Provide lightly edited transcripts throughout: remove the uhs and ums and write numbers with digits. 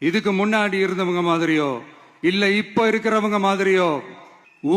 இதுக்கு முன்னாடி இருந்தவங்க மாதிரியோ இல்ல இப்ப இருக்கிறவங்க மாதிரியோ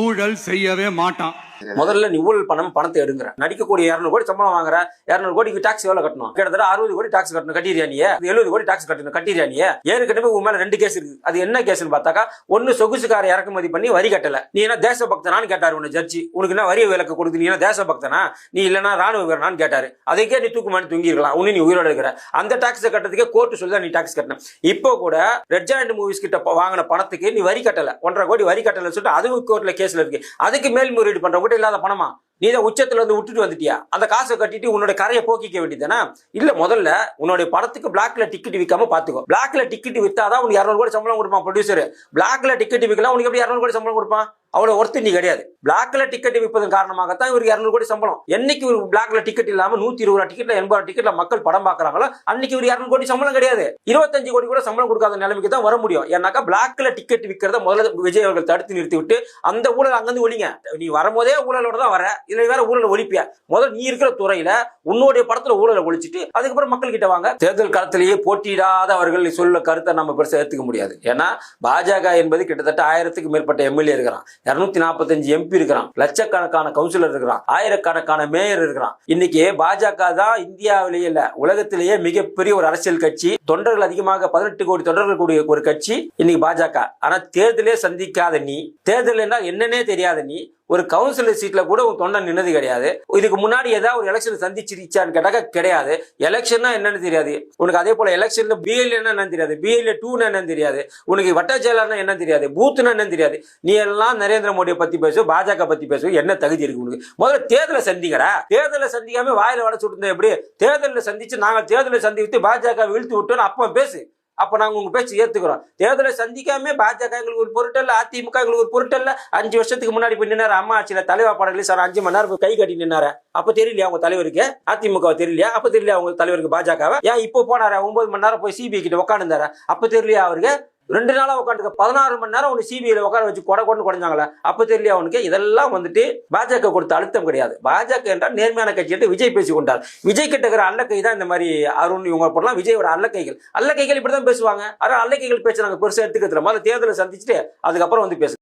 ஊழல் செய்யவே மாட்டான். முதல்ல நீ ஊழல் பணத்தை எடுங்கிற நடிக்கக்கூடிய 200 கோடி சம்பளம் வாங்குற 200 கோடிக்கு டாக்ஸ் எவ்வளவு கட்டணும்? கிட்டத்தட்ட 60 கோடி டாக்ஸ் கட்டணும். கட்டிரியா நீ? 70 கோடி டாக்ஸ் கட்டணும். கட்டிரியா நீ? ஏற்கனவே உன் மேல 2 கேஸ் இருக்கு. அது என்ன கேஸ்னு பார்த்தாக்கா, ஒன்னு சொகுசுக்கார இறக்குமதி பண்ணி வரி கட்டல. நீ என்ன தேசபக்தனான்னு கேட்டாரு உன்னை ஜட்ஜி. உனக்கு என்ன வரி விலக்கு கொடுத்து நீ என்ன தேசபக்தனா, நீ இல்லனா ராணுவ வீரனான்னு கேட்டாரு. அதுக்கே நீ தூக்குமானி தூங்கி இருக்கலாம். உன்னை நீ உயிரோட இருக்கிற. அந்த டாக்ஸ் கட்டறதுக்கே கோர்ட் சொல்லி நீ டாக்ஸ் கட்டணும். இப்போ கூட ரெட் ஜாயிண்ட் மூவிஸ் கிட்ட வாங்கின பணத்துக்கு நீ வரி கட்டல. 1.5 கோடி வரி கட்டல சொல்லிட்டு அதுவும் கோர்ட்ல கேஸ்ல இருக்கு. அதுக்கு மேல்முறையீடு பண்ற கூட இல்லாத பணமா? நீ தான் உச்சத்துல வந்து விட்டுட்டு வந்துட்டியா? அந்த காசை கட்டிட்டு உன்னோட கரையை போக்கிக்க வேண்டியதானே? இல்ல, முதல்ல உன்னுடைய படத்துக்கு பிளாக்ல டிக்கெட் விற்காம பாத்துக்கோ. பிளாக்ல டிக்கெட் வித்தாதான் உனக்கு 200 கோடி சம்பளம் கொடுப்பான் ப்ரொடியூசர். பிளாக்ல டிக்கெட் விற்கலாம் உனக்கு எப்படி 200 கோடி சம்பளம் கொடுப்பான்? அவ்வளவு ஒர்த்து நீ கிடையாது. பிளாக்ல டிக்கெட் விற்பதன் காரணமாகத்தான் இவருக்கு 200 கோடி சம்பளம். என்னைக்கு ஒரு பிளாக்ல டிக்கெட் இல்லாம 120 டிக்கெட்ல 80 டிக்கெட்ல மக்கள் படம் பாக்குறாங்களோ அன்னைக்கு ஒரு 200 கோடி சம்பளம் கிடையாது. 25 கோடி கூட சம்பளம் கொடுக்காத நிலைமைக்கு தான் வர முடியும். ஏன்னாக்கா பிளாக்ல டிக்கெட் விற்கிறத முதல்ல விஜய் அவர்கள் தடுத்து நிறுத்தி விட்டு அந்த ஊழல் அங்கிருந்து ஒழிங்க. நீ வரும்போதே ஊழலோட தான் வர. இதுல வேற ஊழல் ஒழிப்பியா? முதல்ல நீ இருக்கிற துறையில உன்னுடைய படத்துல ஊழலை ஒழிச்சிட்டு அதுக்கப்புறம் மக்கள் கிட்ட வாங்க. தேர்தல் காலத்திலேயே போட்டியிடாதவர்கள் சொல்ல கருத்தை நம்ம பெருசா ஏத்துக்க முடியாது. ஏன்னா பாஜக என்பது கிட்டத்தட்ட 1000க்கு மேற்பட்ட எம்எல்ஏ இருக்கிறான், 245 எம்பி இருக்கிறான், லட்சக்கணக்கான கவுன்சிலர் இருக்கிறான், ஆயிரக்கணக்கான மேயர் இருக்கிறான். இன்னைக்கு பாஜக தான் இந்தியாவிலேயே இல்ல உலகத்திலேயே மிகப்பெரிய ஒரு அரசியல் கட்சி. தொண்டர்கள் அதிகமாக 18 கோடி தொண்டர்கள் கூடிய ஒரு கட்சி இன்னைக்கு பாஜக. ஆனா தேர்தலே சந்திக்காத நீ, தேர்தல் என்ன என்னன்னே தெரியாத நீ, ஒரு கவுன்சிலர் சீட்ல கூட உன் தொண்டன் நின்னது கிடையாது. இதுக்கு முன்னாடி ஏதாவது ஒரு எலெக்ஷன் சந்திச்சிருச்சான்னு கேட்டாக்க கிடையாது. எலெக்ஷன்னா என்னன்னு தெரியாது உனக்கு. அதே போல எலெக்ஷன்ல பிஎல் என்னன்னு தெரியாது, பிஎல் 2 என்னன்னு தெரியாது உனக்கு, வட்டாட்சியாளர்னா என்ன தெரியாது, பூத்னா என்னன்னு தெரியாது. நீ எல்லாம் நரேந்திர மோடியை பத்தி பேசு, பாஜக பத்தி பேசு, என்ன தகுதி இருக்கு உனக்கு? முதல்ல தேர்தலை சந்திக்கிறா. தேர்தலை சந்திக்காம வாயில வட சுட்டு எப்படி? தேர்தலில் சந்திச்சு நாங்கள் தேர்தலை சந்தித்து பாஜக வீழ்த்து விட்டோன்னு அப்ப பேசு. அப்ப நாங்க உங்க பேச்சு ஏத்துக்கிறோம். தேர்தலை சந்திக்காம பாஜக எங்களுக்கு ஒரு பொருட்டல்ல, அதிமுக எங்களுக்கு ஒரு பொருட்டல்ல. 5 வருஷத்துக்கு முன்னாடி போய் நின்னாரு அம்மா ஆட்சியில தலைவா படம் ரிலீஸ் 5 மணி நேரம் கை கட்டி நின்னாரு. அப்ப தெரியலையா உங்க தலைவருக்கு? அதிமுக தெரியலையா? அப்ப தெரியலையா உங்க தலைவருக்கு பாஜகவை? ஏன் இப்போ போனாரு 9 மணி நேரம் போய் சிபிஐ கிட்ட உட்காந்துருந்தாரு? அப்ப தெரியலையா அவருக்கு? 2 நாளா உட்காந்து 16 மணி நேரம் உனக்கு சிபிஐல உட்கார வச்சு கொண்டு குறைஞ்சாங்களா? அப்ப தெரியலையா அவனுக்கு? இதெல்லாம் வந்துட்டு பாஜக கொடுத்த அழுத்தம் கிடையாது. பாஜக என்றால் நேர்மையான கட்சி என்று விஜய் பேசி கொண்டார். விஜய் கிட்ட இருக்கிற அல்லக்கை தான் இந்த மாதிரி அருண் இவங்க போடலாம். விஜயோட அல்லக்கைகள் இப்படிதான் பேசுவாங்க. அதனால அல்லக்கைகள் பேச்சு நாங்க பெருசா எடுத்துக்கிறதுல முதல்ல தேர்தலை சந்திச்சுட்டு அதுக்கப்புறம் வந்து பேசு.